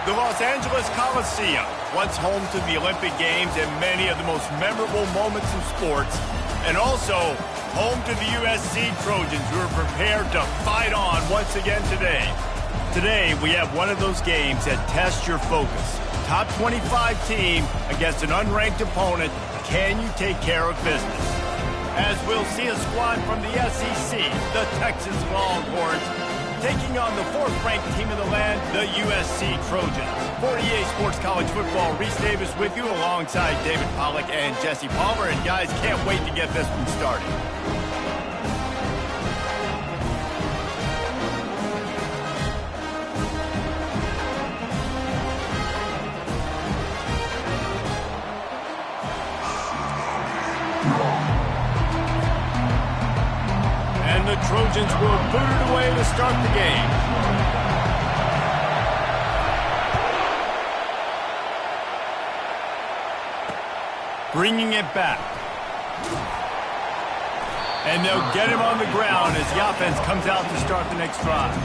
The Los Angeles Coliseum, once home to the Olympic Games and many of the most memorable moments in sports, and also home to the USC Trojans, who are prepared to fight on once again today. Today, we have one of those games that tests your focus. Top 25 team against an unranked opponent. Can you take care of business? As we'll see a squad from the SEC, the Texas Longhorns, taking on the fourth-ranked team in the land, the USC Trojans. 48 Sports College Football, Reese Davis with you alongside David Pollack and Jesse Palmer. And guys, can't wait to get this one started. The Trojans will boot it away to start the game. Bringing it back. And they'll get him on the ground as the offense comes out to start the next drive.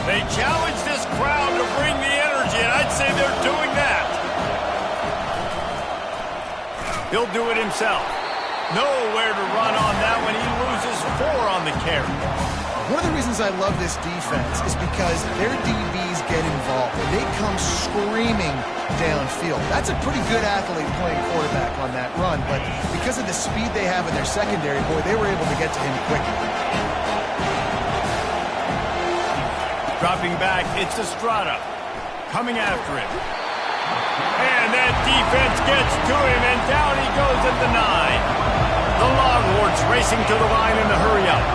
They challenge this crowd to bring the energy, and I'd say they're doing that. He'll do it himself. Nowhere to run on that one. He loses 4 on the carry. One of the reasons I love this defense is because their DBs get involved, and they come screaming downfield. That's a pretty good athlete playing quarterback on that run, but because of the speed they have in their secondary, boy, they were able to get to him quickly. Dropping back, it's Estrada. Coming after him. And that defense gets to him, and down he goes at the 9. The Longhorns racing to the line in a hurry up.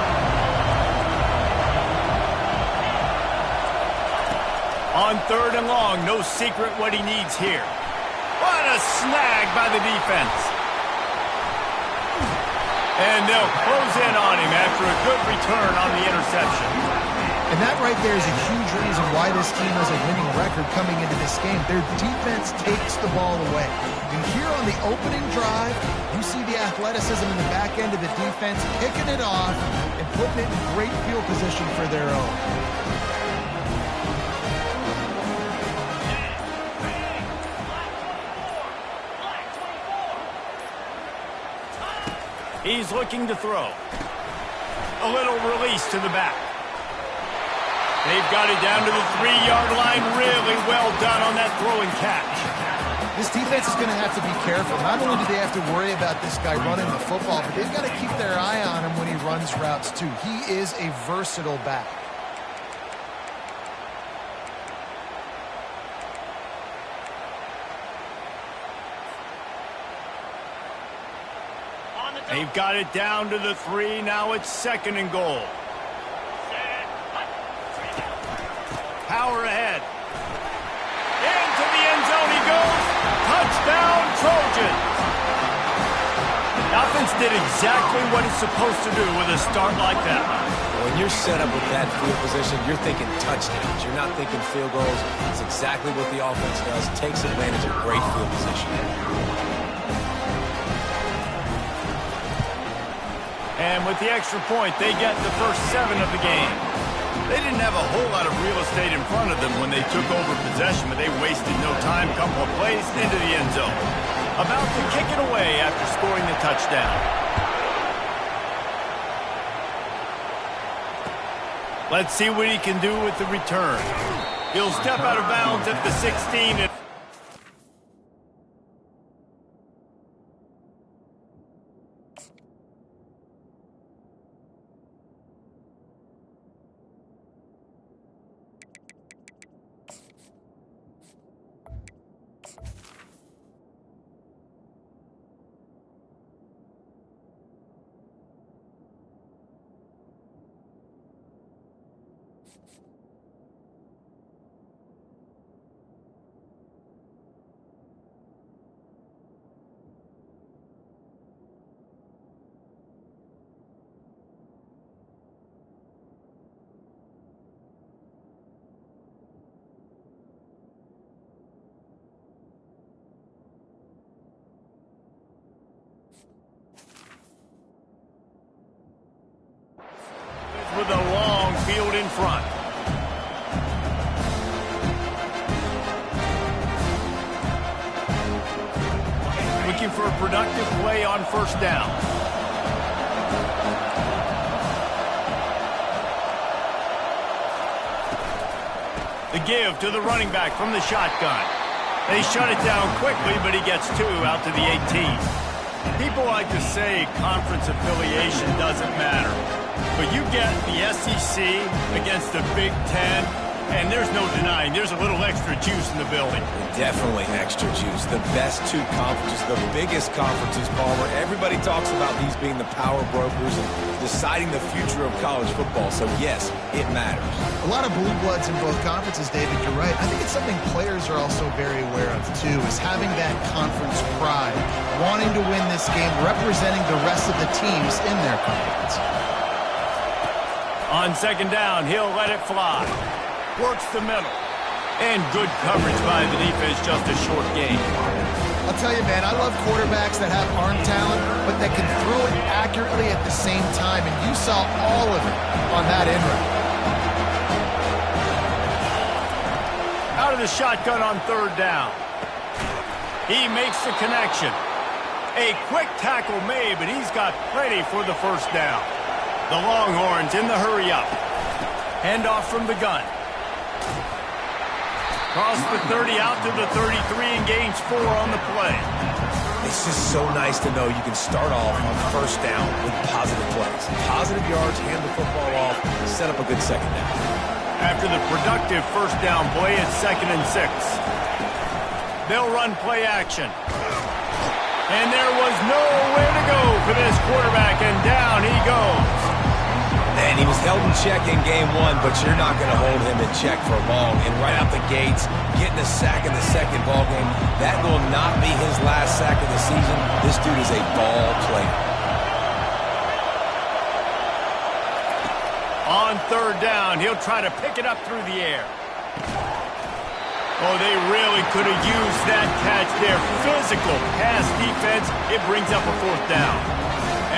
On 3rd and long, no secret what he needs here. What a snag by the defense. And they'll close in on him after a good return on the interception. And that right there is a huge reason why this team has a winning record coming into this game. Their defense takes the ball away. And here on the opening drive, you see the athleticism in the back end of the defense, kicking it off and putting it in great field position for their own. He's looking to throw. A little release to the back. They've got it down to the 3-yard line. Really well done on that throw and catch. This defense is going to have to be careful. Not only do they have to worry about this guy running the football, but they've got to keep their eye on him when he runs routes too. He is a versatile back. They've got it down to the 3. Now it's 2nd and goal. Power ahead. Into the end zone he goes. Touchdown, Trojans. The offense did exactly what it's supposed to do with a start like that. When you're set up with that field position, you're thinking touchdowns. You're not thinking field goals. It's exactly what the offense does. Takes advantage of great field position. And with the extra point, they get the first 7 of the game. They didn't have a whole lot of real estate in front of them when they took over possession, but they wasted no time. Couple of plays into the end zone. About to kick it away after scoring the touchdown. Let's see what he can do with the return. He'll step out of bounds at the 16. with a long field in front. Looking for a productive play on first down. The give to the running back from the shotgun. They shut it down quickly, but he gets 2 out to the 18. People like to say conference affiliation doesn't matter. But you get the SEC against the Big Ten, and there's no denying there's a little extra juice in the building. Definitely extra juice. The best 2 conferences, the biggest conferences, Palmer. Everybody talks about these being the power brokers and deciding the future of college football. So, yes, it matters. A lot of blue bloods in both conferences, David. You're right. I think it's something players are also very aware of, too, is having that conference pride, wanting to win this game, representing the rest of the teams in their conference. On second down, he'll let it fly. Works the middle. And good coverage by the defense, just a short gain. I'll tell you, man, I love quarterbacks that have arm talent, but that can throw it accurately at the same time, and you saw all of it on that end route. Out of the shotgun on third down. He makes the connection. A quick tackle made, but he's got plenty for the first down. The Longhorns in the hurry up. Handoff from the gun. Cross the 30 out to the 33 and gains 4 on the play. It's just so nice to know you can start off on first down with positive plays. Positive yards, hand the football off, set up a good second down. After the productive first down play, it's 2nd and 6. They'll run play action. And there was nowhere to go for this quarterback, and down he goes. And he was held in check in game 1, but you're not going to hold him in check for long. And right out the gates, getting a sack in the second ball game, that will not be his last sack of the season. This dude is a ball player. On third down, he'll try to pick it up through the air. Oh, they really could have used that catch there. Physical pass defense. It brings up a 4th down.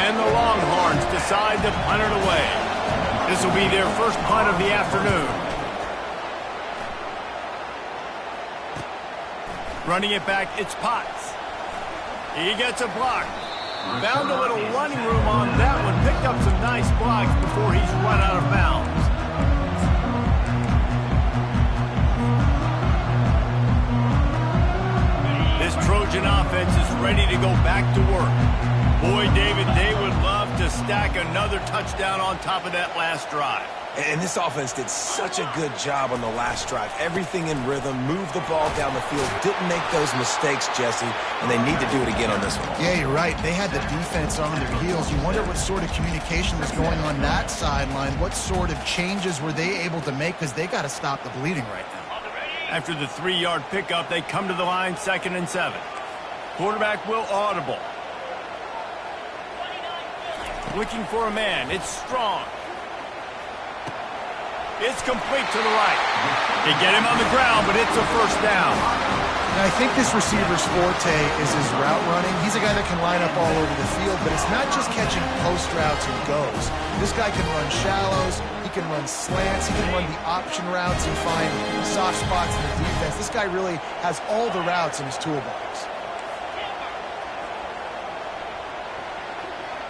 And the Longhorns decide to punt it away. This will be their first punt of the afternoon. Running it back, it's Potts. He gets a block. Found a little running room on that one. Picked up some nice blocks before he's run out of bounds. This Trojan offense is ready to go back to work. Boy, David, they would love to stack another touchdown on top of that last drive. And this offense did such a good job on the last drive. Everything in rhythm, moved the ball down the field, didn't make those mistakes, Jesse, and they need to do it again on this one. Yeah, you're right. They had the defense on their heels. You wonder what sort of communication was going on that sideline. What sort of changes were they able to make, because they got to stop the bleeding right now. After the 3-yard pickup, they come to the line, 2nd and 7. Quarterback will audible. Looking for a man. It's Strong. It's complete to the right. They get him on the ground, but it's a first down. Now, I think this receiver's forte is his route running. He's a guy that can line up all over the field, but it's not just catching post routes and goes. This guy can run shallows. He can run slants. He can run the option routes and find soft spots in the defense. This guy really has all the routes in his toolbox.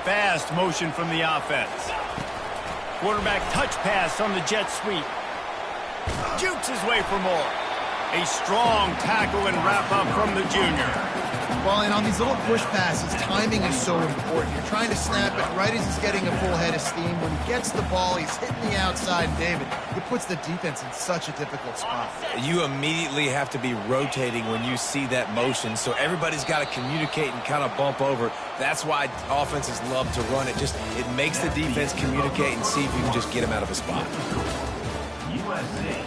Fast motion from the offense. Quarterback touch pass on the jet sweep. Jukes his way for more. A strong tackle and wrap up from the junior. Well, and on these little push passes, timing is so important. You're trying to snap it right as he's getting a full head of steam. When he gets the ball, he's hitting the outside, David. It puts the defense in such a difficult spot. You immediately have to be rotating when you see that motion, so everybody's got to communicate and kind of bump over. That's why offenses love to run it. It makes the defense communicate and see if you can just get him out of a spot. USA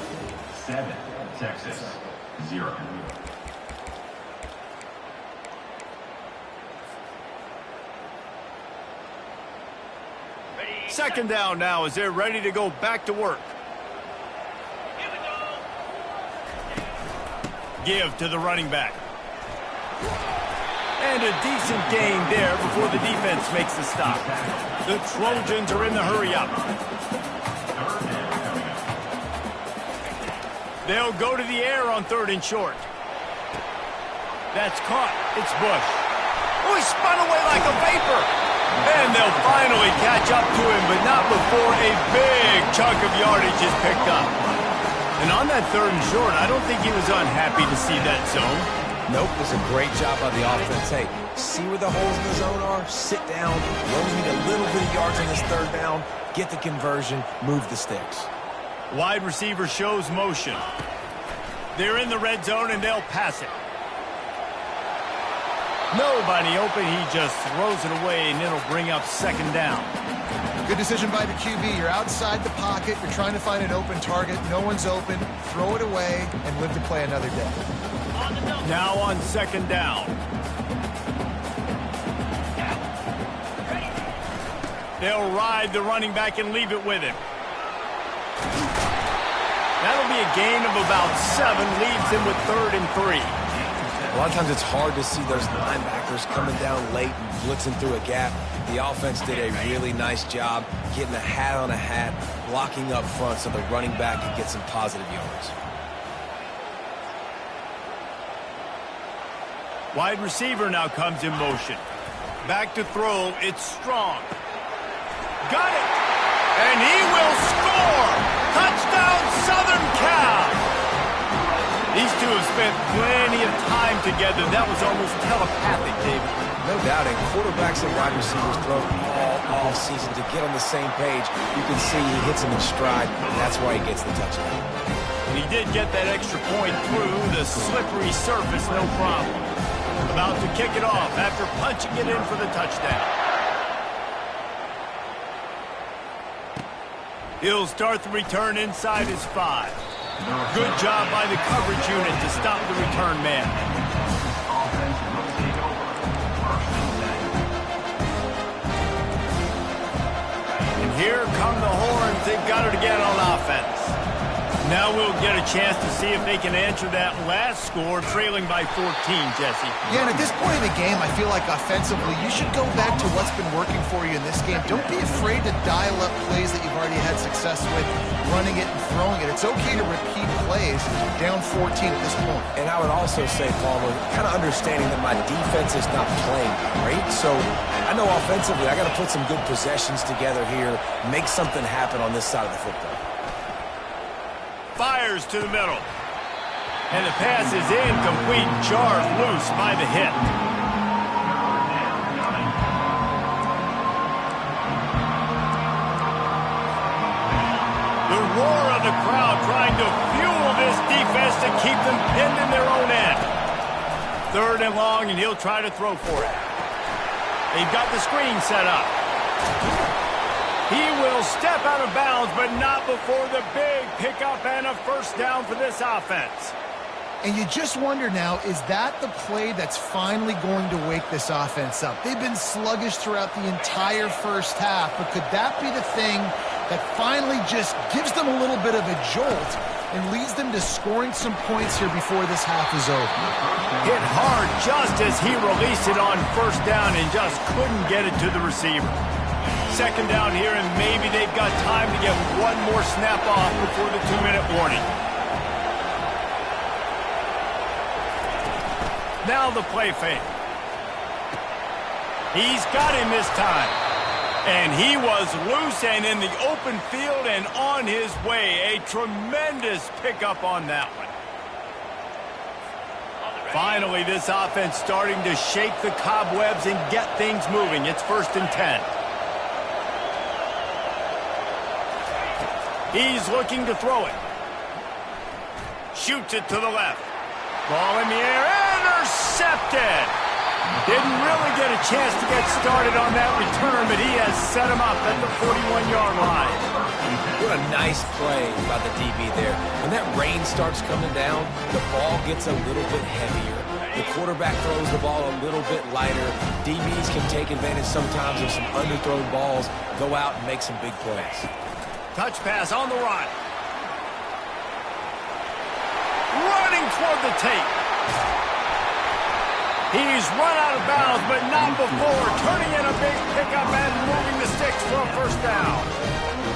7, Texas 0. Second down now as they're ready to go back to work. Give to the running back. And a decent gain there before the defense makes the stop. The Trojans are in the hurry-up. They'll go to the air on 3rd and short. That's caught. It's Bush. Oh, he spun away like a vapor. And they'll finally catch up to him, but not before a big chunk of yardage is picked up. And on that 3rd and short, I don't think he was unhappy to see that zone. Nope, it was a great job by the offense. Hey, see where the holes in the zone are? Sit down. You only need a little bit of yards on this 3rd down. Get the conversion. Move the sticks. Wide receiver shows motion. They're in the red zone, and they'll pass it. Nobody open. He just throws it away, and it'll bring up 2nd down. Good decision by the QB. You're outside the pocket. You're trying to find an open target. No one's open. Throw it away and live to play another day. Now on 2nd down. They'll ride the running back and leave it with him. That'll be a gain of about 7. Leaves him with 3rd and 3. A lot of times it's hard to see those linebackers coming down late and blitzing through a gap. The offense did a really nice job getting a hat on a hat, blocking up front so the running back could get some positive yards. Wide receiver now comes in motion. Back to throw. It's Strong. Got it! And he will score! Touchdown, Southern Cal! These two have spent plenty of time together. That was almost telepathic, David. No doubt, and quarterbacks and wide receivers throw all season to get on the same page. You can see he hits them in stride, and that's why he gets the touchdown. And he did get that extra point through the slippery surface, no problem. About to kick it off after punching it in for the touchdown. He'll start the return inside his 5. Good job by the coverage unit to stop the return man. And here come the horns. They've got it again on offense. Now we'll get a chance to see if they can answer that last score, trailing by 14, Jesse. Yeah, and at this point in the game, I feel like offensively, you should go back to what's been working for you in this game. Don't be afraid to dial up plays that you've already had success with, running it and throwing it. It's okay to repeat plays down 14 at this point. And I would also say, Palmer, kind of understanding that my defense is not playing great, so I know offensively I got to put some good possessions together here, make something happen on this side of the football. Fires to the middle. And the pass is incomplete, jarred loose by the hit. The roar of the crowd trying to fuel this defense to keep them pinned in their own end. 3rd and long, and he'll try to throw for it. They've got the screen set up. He will step out of bounds, but not before the big pickup and a 1st down for this offense. And you just wonder now, is that the play that's finally going to wake this offense up? They've been sluggish throughout the entire 1st half, but could that be the thing that finally just gives them a little bit of a jolt and leads them to scoring some points here before this half is over? Hit hard just as he released it on 1st down and just couldn't get it to the receiver. 2nd down here, and maybe they've got time to get one more snap off before the 2-minute warning. Now the play fake. He's got him this time. And he was loose and in the open field and on his way. A tremendous pickup on that one. Finally, this offense starting to shake the cobwebs and get things moving. It's 1st and 10. He's looking to throw it. Shoots it to the left. Ball in the air, intercepted. Didn't really get a chance to get started on that return, but he has set him up at the 41-yard line. What a nice play by the DB there. When that rain starts coming down, the ball gets a little bit heavier. The quarterback throws the ball a little bit lighter. DBs can take advantage sometimes of some underthrown balls, go out and make some big plays. Touch pass on the run. Running toward the tape. He's run out of bounds, but not before turning in a big pickup and moving the sticks for a first down.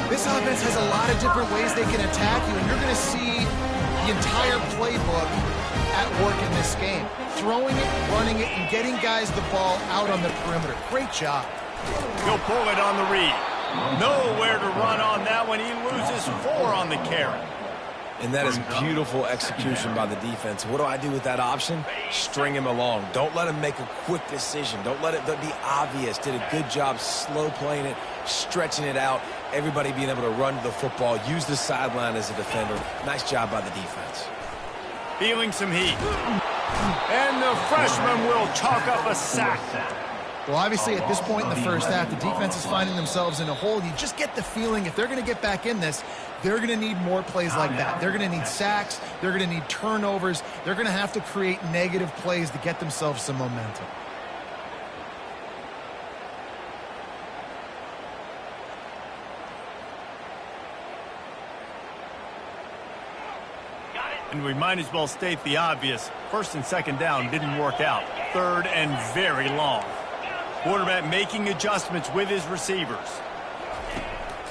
This offense has a lot of different ways they can attack you, and you're going to see the entire playbook at work in this game. Throwing it, running it, and getting guys the ball out on the perimeter. Great job. He'll pull it on the read. Nowhere to run on that one. He loses 4 on the carry. And that is beautiful execution by the defense. What do I do with that option? String him along. Don't let him make a quick decision. Don't let it be obvious. Did a good job slow playing it, stretching it out, everybody being able to run to the football, use the sideline as a defender. Nice job by the defense. Feeling some heat. And the freshman will chalk up a sack. Well, obviously, at this point in the first half, the defense is finding themselves in a hole. You just get the feeling if they're going to get back in this, they're going to need more plays like that. They're going to need sacks. They're going to need turnovers. They're going to have to create negative plays to get themselves some momentum. And we might as well state the obvious. First and second down didn't work out. Third and very long. Quarterback making adjustments with his receivers.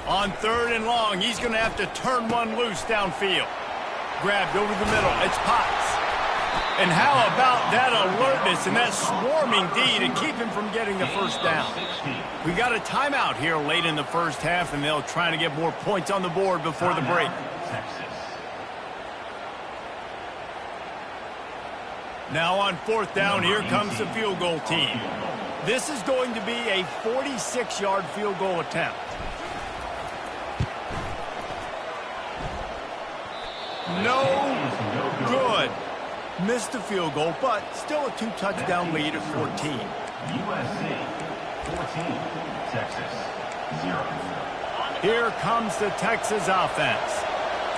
On third and long, he's going to have to turn one loose downfield. Grabbed over the middle. It's Potts. And how about that alertness and that swarming D to keep him from getting the first down? We got a timeout here late in the first half, and they'll try to get more points on the board before the break. Now on fourth down, here comes the field goal team. This is going to be a 46-yard field goal attempt. No good. Missed the field goal, but still a 2-touchdown lead at 14. USC 14, Texas 0. Here comes the Texas offense.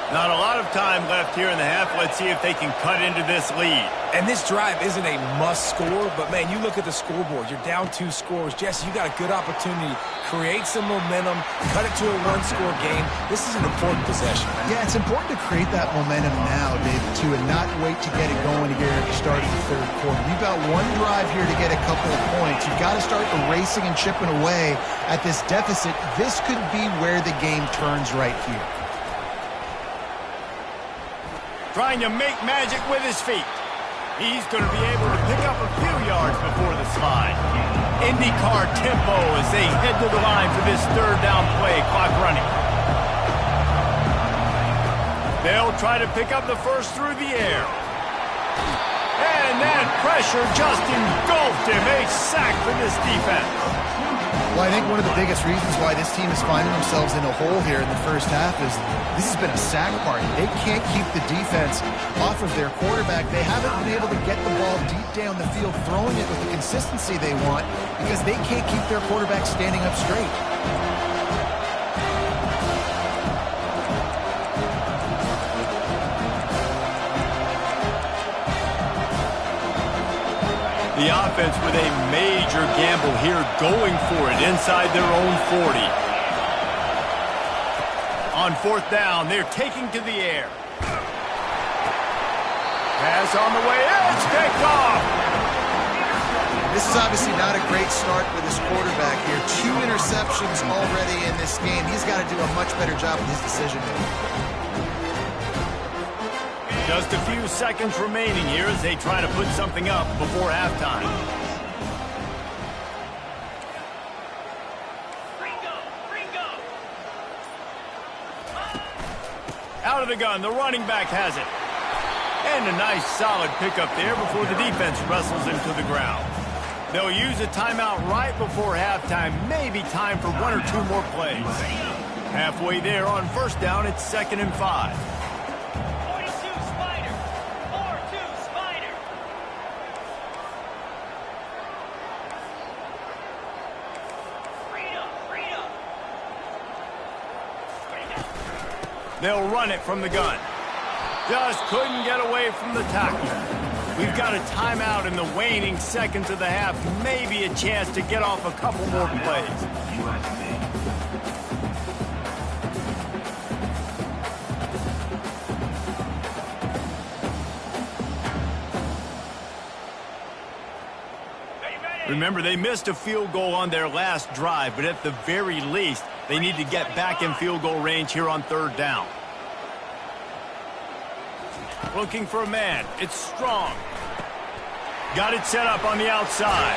Not a lot of time left here in the half. Let's see if they can cut into this lead. And this drive isn't a must score, but man, you look at the scoreboard. You're down 2 scores. Jesse, you got a good opportunity. Create some momentum. Cut it to a 1-score game. This is an important possession. Yeah, it's important to create that momentum now, David, too, and not wait to get it going here at the start of the third quarter. You've got one drive here to get a couple of points. You've got to start erasing and chipping away at this deficit. This could be where the game turns right here. Trying to make magic with his feet. He's going to be able to pick up a few yards before the slide. IndyCar tempo as they head to the line for this third down play. Clock running. They'll try to pick up the first through the air. And that pressure just engulfed him. A sack for this defense. Well, I think one of the biggest reasons why this team is finding themselves in a hole here in the first half is this has been a sack party. They can't keep the defense off of their quarterback. They haven't been able to get the ball deep down the field, throwing it with the consistency they want because they can't keep their quarterback standing up straight. The offense with a major gamble here, going for it inside their own 40. On fourth down, they're taking to the air. Pass on the way, it's picked off. This is obviously not a great start for this quarterback here. 2 interceptions already in this game. He's got to do a much better job with his decision-making. Just a few seconds remaining here as they try to put something up before halftime. Out of the gun, the running back has it. And a nice solid pickup there before the defense wrestles him to the ground. They'll use a timeout right before halftime. Maybe time for 1 or 2 more plays. Halfway there on first down, it's 2nd and 5. They'll run it from the gun. Just couldn't get away from the tackle. We've got a timeout in the waning seconds of the half. Maybe a chance to get off a couple more plays. Remember, they missed a field goal on their last drive, but at the very least, they need to get back in field goal range here on 3rd down. Looking for a man. It's Strong. Got it set up on the outside.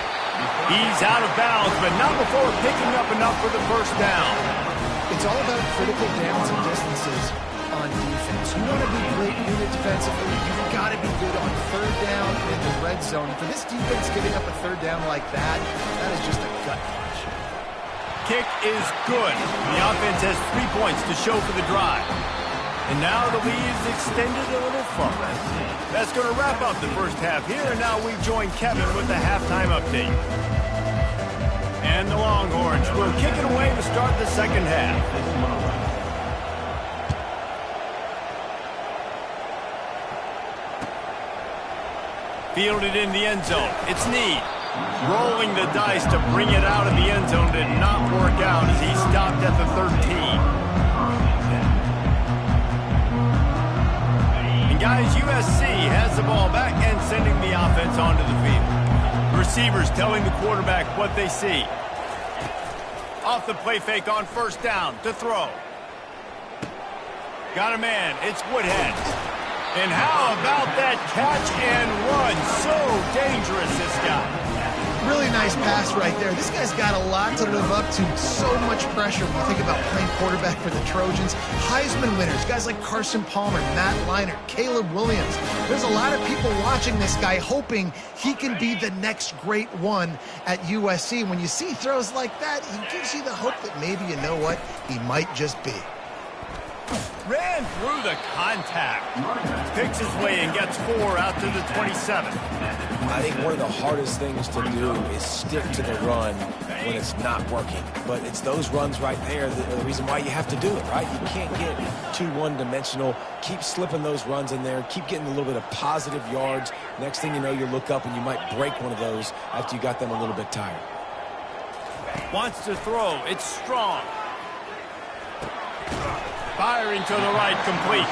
He's out of bounds, but not before picking up enough for the 1st down. It's all about critical downs and distances on defense. You want to be great unit defensively. You've got to be good on 3rd down and in the red zone. And for this defense giving up a 3rd down like that, that is just a gut punch. Kick is good. The offense has 3 points to show for the drive. And now the lead is extended a little further. That's going to wrap up the 1st half here, and now we join Kevin with the halftime update. And the Longhorns will kick it away to start the 2nd half. Fielded in the end zone. It's Need. Rolling the dice to bring it out of the end zone did not work out as he stopped at the 13. Guys, USC has the ball back and sending the offense onto the field. Receivers telling the quarterback what they see. Off the play fake on 1st down to throw. Got a man. It's Woodhead. And how about that catch and run? So dangerous, this guy. Really nice pass right there. This guy's got a lot to live up to. So much pressure when you think about playing quarterback for the Trojans. Heisman winners, guys like Carson Palmer, Matt Leinart, Caleb Williams. There's a lot of people watching this guy hoping he can be the next great one at USC. When you see throws like that, he gives you the hope that maybe, you know what, he might just be. Ran through the contact. Picks his way and gets 4 out to the 27. I think one of the hardest things to do is stick to the run when it's not working. But it's those runs right there that are the reason why you have to do it, right? You can't get too one-dimensional. Keep slipping those runs in there. Keep getting a little bit of positive yards. Next thing you know, you look up and you might break one of those after you got them a little bit tired. Wants to throw. It's Strong. Firing to the right, complete.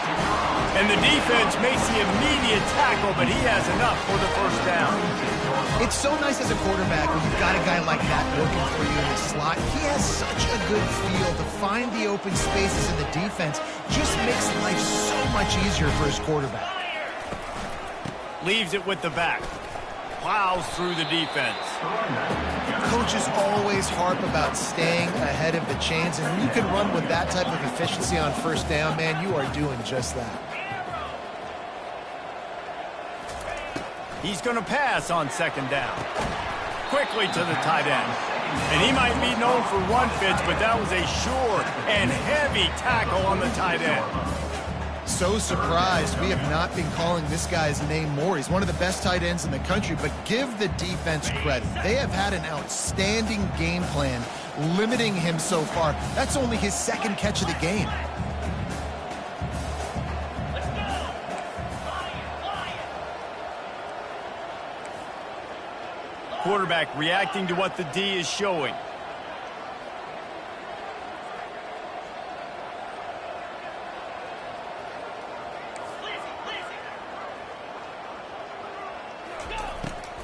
And the defense makes the immediate tackle, but he has enough for the 1st down. It's so nice as a quarterback when you've got a guy like that working for you in the slot. He has such a good feel to find the open spaces in the defense. Just makes life so much easier for his quarterback. Leaves it with the back. Plows through the defense. Coaches always harp about staying ahead of the chains, and when you can run with that type of efficiency on 1st down, man, you are doing just that. He's going to pass on 2nd down. Quickly to the tight end. And he might be known for run fits, but that was a sure and heavy tackle on the tight end. So surprised we have not been calling this guy's name more. He's one of the best tight ends in the country, but give the defense credit. They have had an outstanding game plan limiting him so far. That's only his 2nd catch of the game. Quarterback reacting to what the D is showing.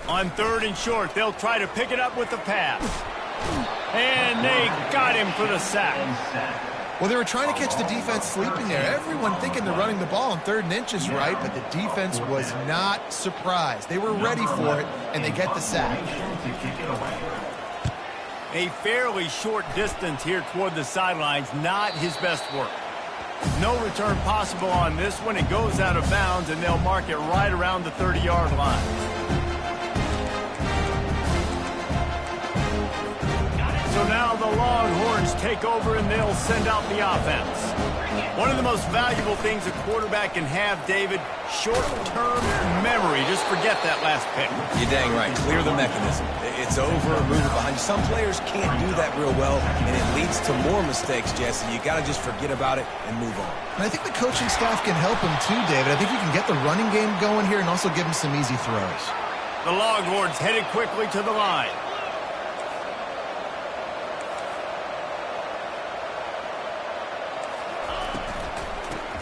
On 3rd and short, they'll try to pick it up with the pass. And they got him for the sack. Well, they were trying to catch the defense sleeping there. Everyone thinking they're running the ball on 3rd and inches, right? But the defense was not surprised. They were ready for it, and they get the sack. A fairly short distance here toward the sidelines, not his best work. No return possible on this one. It goes out of bounds, and they'll mark it right around the 30-yard line. So now the Longhorns take over and they'll send out the offense. One of the most valuable things a quarterback can have, David, short-term memory. Just forget that last pick. You're dang right. Clear the mechanism. It's over, move it behind you. Some players can't do that real well, and it leads to more mistakes, Jesse. You got to just forget about it and move on. And I think the coaching staff can help him too, David. I think you can get the running game going here and also give him some easy throws. The Longhorns headed quickly to the line.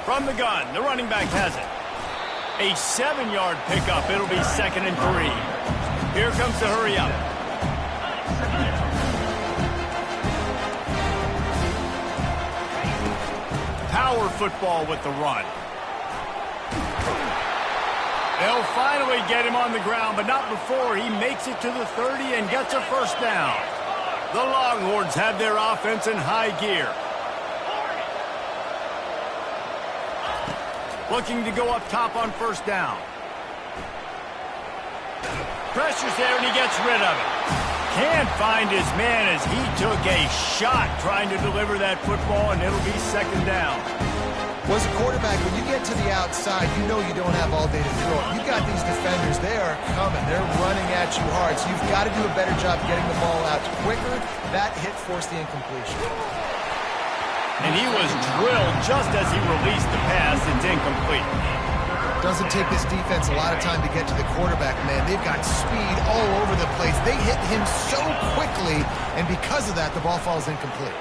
From the gun, the running back has it. A 7-yard pickup. It'll be 2nd and 3. Here comes the hurry up. power football with the run. They'll finally get him on the ground, but not before he makes it to the 30 and gets a first down. The Longhorns have their offense in high gear. Looking to go up top on first down. Pressure's there, and he gets rid of it. Can't find his man as he took a shot trying to deliver that football, and it'll be second down. Well, as a quarterback, when you get to the outside, you know you don't have all day to throw it. You got these defenders, they are coming. They're running at you hard, so you've got to do a better job getting the ball out quicker. That hit forced the incompletion. And he was drilled just as he released the pass. It's incomplete. Doesn't take this defense a lot of time to get to the quarterback, man. They've got speed all over the place. They hit him so quickly, and because of that, the ball falls incomplete.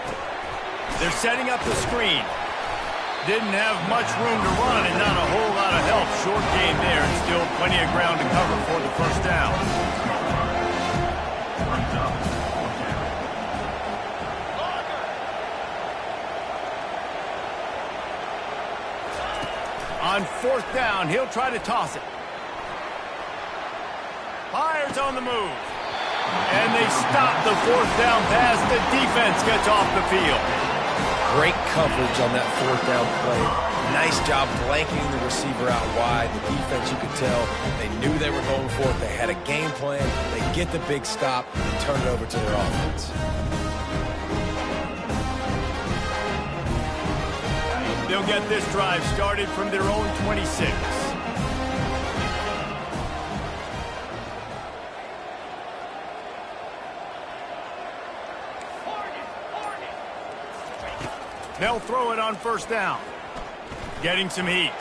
They're setting up the screen. Didn't have much room to run and not a whole lot of help. Short game there, and still plenty of ground to cover for the first down. On fourth down, he'll try to toss it. Fires on the move. And they stop the fourth down pass. The defense gets off the field. Great coverage on that fourth down play. Nice job blanketing the receiver out wide. The defense, you could tell, they knew they were going for it. They had a game plan. They get the big stop and turn it over to their offense. They'll get this drive started from their own 26. They'll throw it on first down. Getting some heat.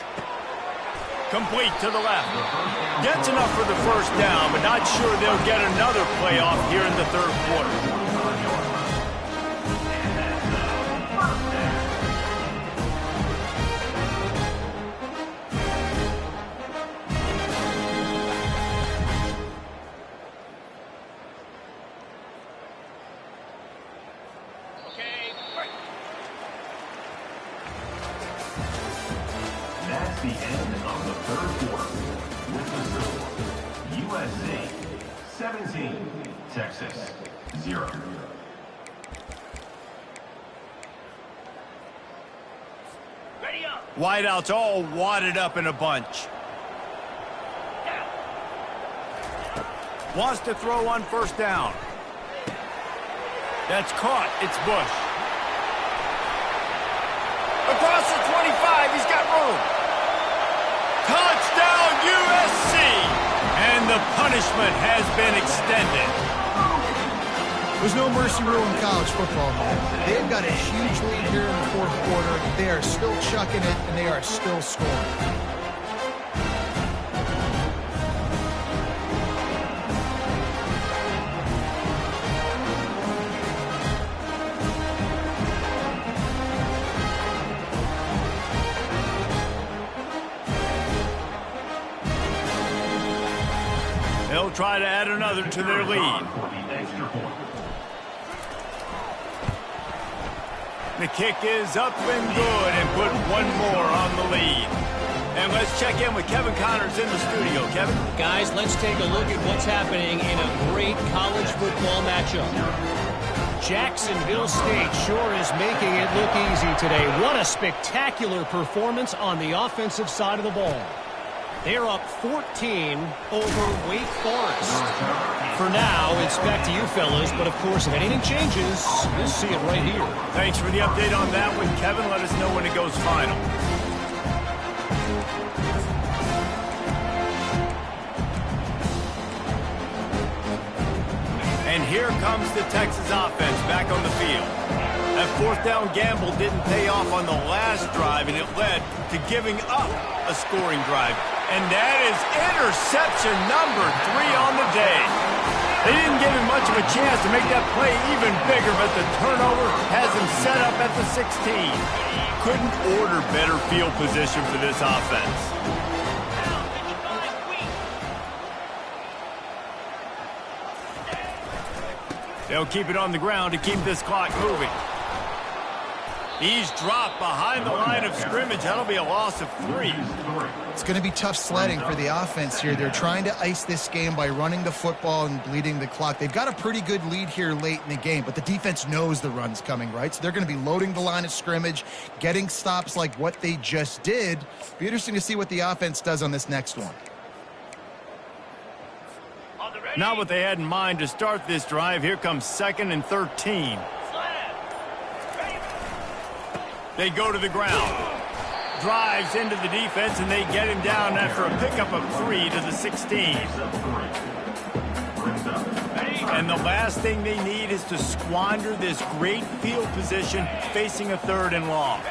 Complete to the left. Gets enough for the first down, but not sure they'll get another playoff here in the third quarter. That's the end of the third quarter. With the score, USC 17, Texas 0. Ready up. Wideouts all wadded up in a bunch. Wants to throw on first down. That's caught. It's Bush. Across the 25, he's got room. Touchdown, USC! And the punishment has been extended. There's no mercy rule in college football, man. They've got a huge lead here in the fourth quarter. They are still chucking it, and they are still scoring. They'll try to add another to their lead. The kick is up and good and put one more on the lead. And let's check in with Kevin Connors in the studio. Kevin? Guys, let's take a look at what's happening in a great college football matchup. Jacksonville State sure is making it look easy today. What a spectacular performance on the offensive side of the ball. They're up 14 over Wake Forest. For now, it's back to you fellas, but of course, if anything changes, you'll see it right here. Thanks for the update on that one, Kevin. Let us know when it goes final. And here comes the Texas offense back on the field. That fourth down gamble didn't pay off on the last drive, and it led to giving up a scoring drive. And that is interception number 3 on the day. They didn't give him much of a chance to make that play even bigger, but the turnover has him set up at the 16. Couldn't order better field position for this offense. They'll keep it on the ground to keep this clock moving. He's dropped behind the line of scrimmage. That'll be a loss of 3. It's going to be tough sledding for the offense here. They're trying to ice this game by running the football and bleeding the clock. They've got a pretty good lead here late in the game, but the defense knows the run's coming, right? So they're going to be loading the line of scrimmage, getting stops like what they just did. Be interesting to see what the offense does on this next one. Not what they had in mind to start this drive. Here comes 2nd and 13. They go to the ground. Drives into the defense, and they get him down after a pickup of 3 to the 16. And the last thing they need is to squander this great field position facing a 3rd and long.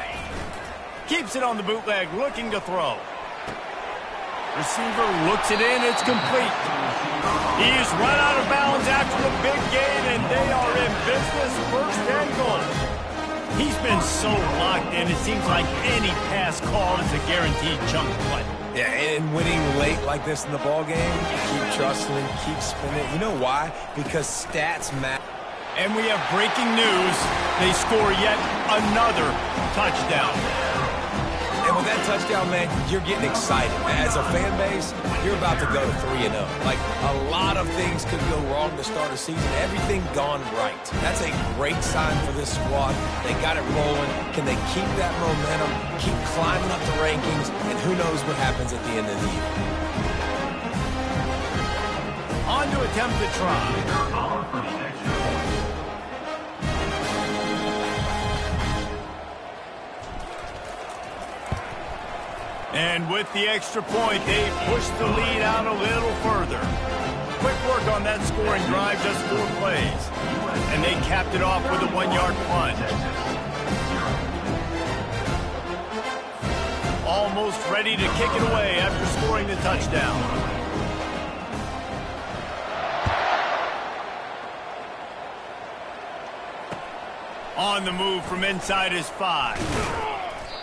Keeps it on the bootleg, looking to throw. Receiver looks it in. It's complete. He's run out of bounds after the big gain, and they are in business. 1st and goal. He's been so locked in, it seems like any pass call is a guaranteed chunk play. Yeah, and winning late like this in the ball game, keep trusting him, keep spinning. You know why? Because stats matter. And we have breaking news. They score yet another touchdown. And with that touchdown, man, you're getting excited. As a fan base, you're about to go to 3-0. Like, a lot of things could go wrong to start a season. Everything gone right. That's a great sign for this squad. They got it rolling. Can they keep that momentum, keep climbing up the rankings, and who knows what happens at the end of the year. On to attempt the try. And with the extra point, they push the lead out a little further. Quick work on that scoring drive, just 4 plays. And they capped it off with a 1-yard punt. Almost ready to kick it away after scoring the touchdown. On the move from inside his 5.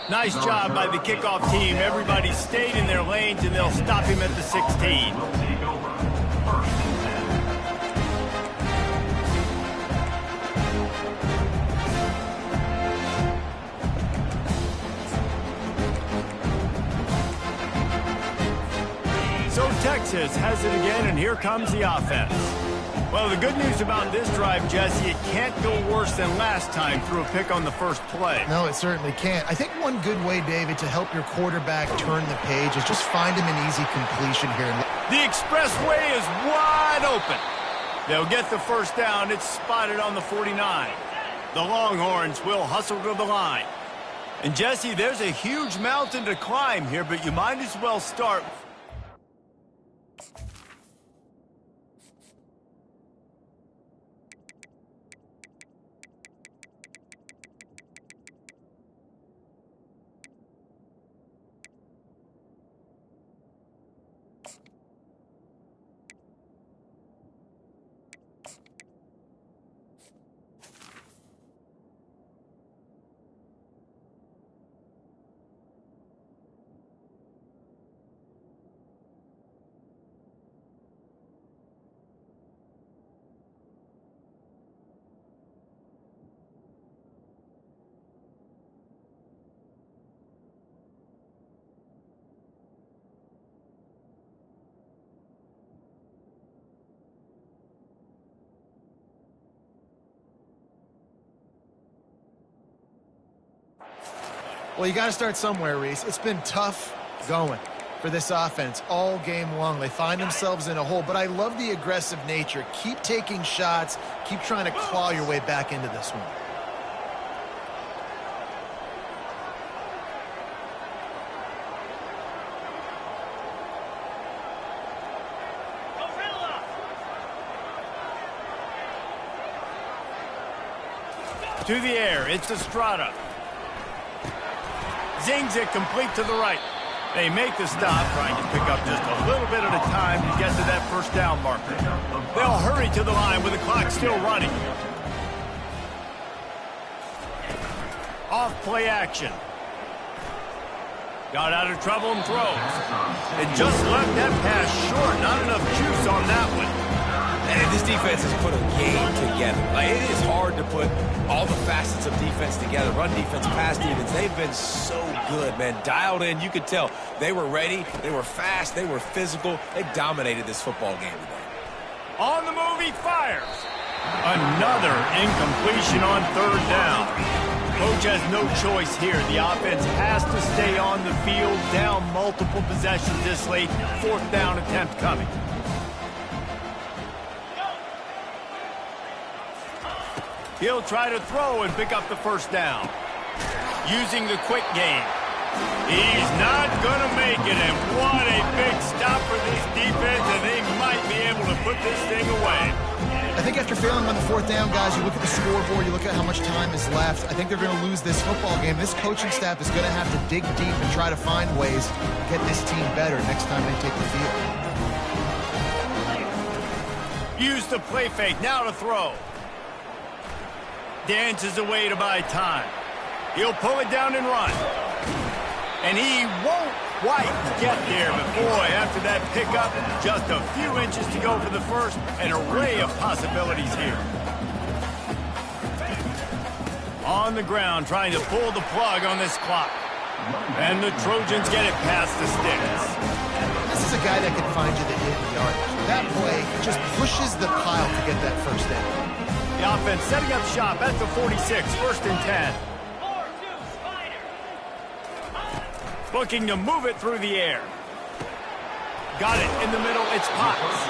Nice job by the kickoff team. Everybody stayed in their lanes, and they'll stop him at the 16. So Texas has it again, and here comes the offense. Well, the good news about this drive, Jesse, it can't go worse than last time through a pick on the first play. No, it certainly can't. I think one good way, David, to help your quarterback turn the page is just find him an easy completion here. The expressway is wide open. They'll get the first down. It's spotted on the 49. The Longhorns will hustle to the line. And, Jesse, there's a huge mountain to climb here, but you might as well start. Well, you got to start somewhere, Reese. It's been tough going for this offense all game long. They find themselves in a hole, but I love the aggressive nature. Keep taking shots. Keep trying to claw your way back into this one. To the air, it's Estrada. Zings it complete to the right. They make the stop, trying to pick up just a little bit at a time to get to that first down marker. They'll hurry to the line with the clock still running. Off play action. Got out of trouble and throws. And just left that pass short. Not enough juice on that one. And this defense has put a game together. Like, it is hard to put all the facets of defense together. Run defense, pass defense, they've been so good, man. Dialed in, you could tell. They were ready, they were fast, they were physical. They dominated this football game today. On the move, he fires. Another incompletion on third down. Coach has no choice here. The offense has to stay on the field, down multiple possessions this late. Fourth down attempt coming. He'll try to throw and pick up the first down. Using the quick game. He's not going to make it, and what a big stop for this defense, and they might be able to put this thing away. I think after failing on the fourth down, guys, you look at the scoreboard, you look at how much time is left. I think they're going to lose this football game. This coaching staff is going to have to dig deep and try to find ways to get this team better next time they take the field. Use the play fake, now to throw. Dances away to buy time. He'll pull it down and run. And he won't quite get there, but boy, after that pickup, just a few inches to go for the first. An array of possibilities here. On the ground, trying to pull the plug on this clock. And the Trojans get it past the sticks. This is a guy that can find you the hidden yardage. That play just pushes the pile to get that first down. The offense setting up shop at the 46, first and 10. Looking to move it through the air. Got it in the middle, it's Potts.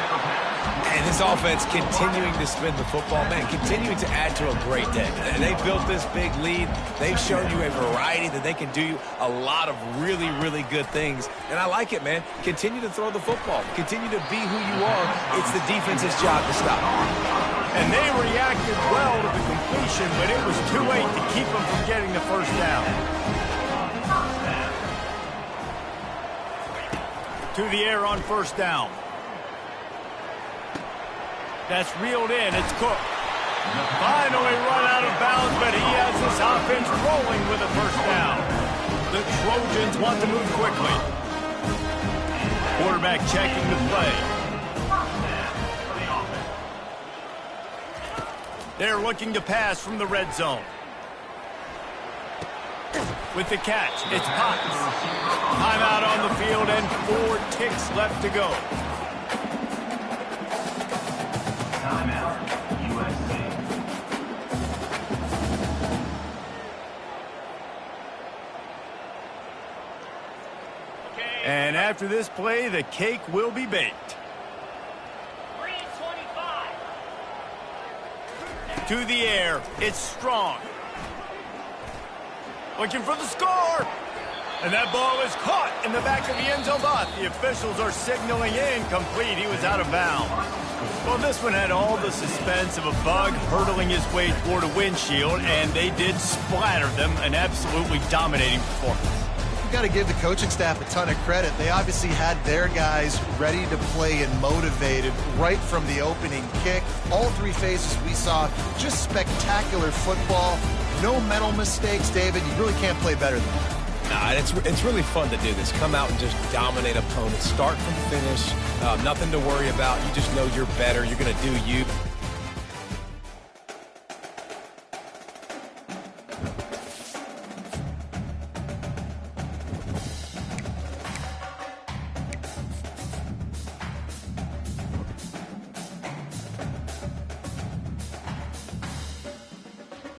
And this offense continuing to spin the football, man, continuing to add to a great day. And they built this big lead. They've shown you a variety that they can do a lot of really, really good things. And I like it, man. Continue to throw the football. Continue to be who you are. It's the defense's job to stop. And they reacted well to the completion, but it was too late to keep them from getting the first down. To the air on first down. That's reeled in. It's Cook. Finally run out of bounds, but he has this offense rolling with a first down. The Trojans want to move quickly. Quarterback checking the play. They're looking to pass from the red zone. With the catch, it's Potts. Timeout on the field and 4 ticks left to go. Timeout, USC. And after this play, the cake will be baked. 3:25. To the air, it's Strong. Looking for the score. And that ball is caught in the back of the end zone, but the officials are signaling incomplete. He was out of bounds. Well, this one had all the suspense of a bug hurtling his way toward a windshield, and they did splatter them. An absolutely dominating performance. You've got to give the coaching staff a ton of credit. They obviously had their guys ready to play and motivated right from the opening kick. All 3 phases we saw, just spectacular football. No mental mistakes, David. You really can't play better than that. Nah, it's really fun to do this. Come out and just dominate opponents. Start from finish. Nothing to worry about. You just know you're better. You're going to do you.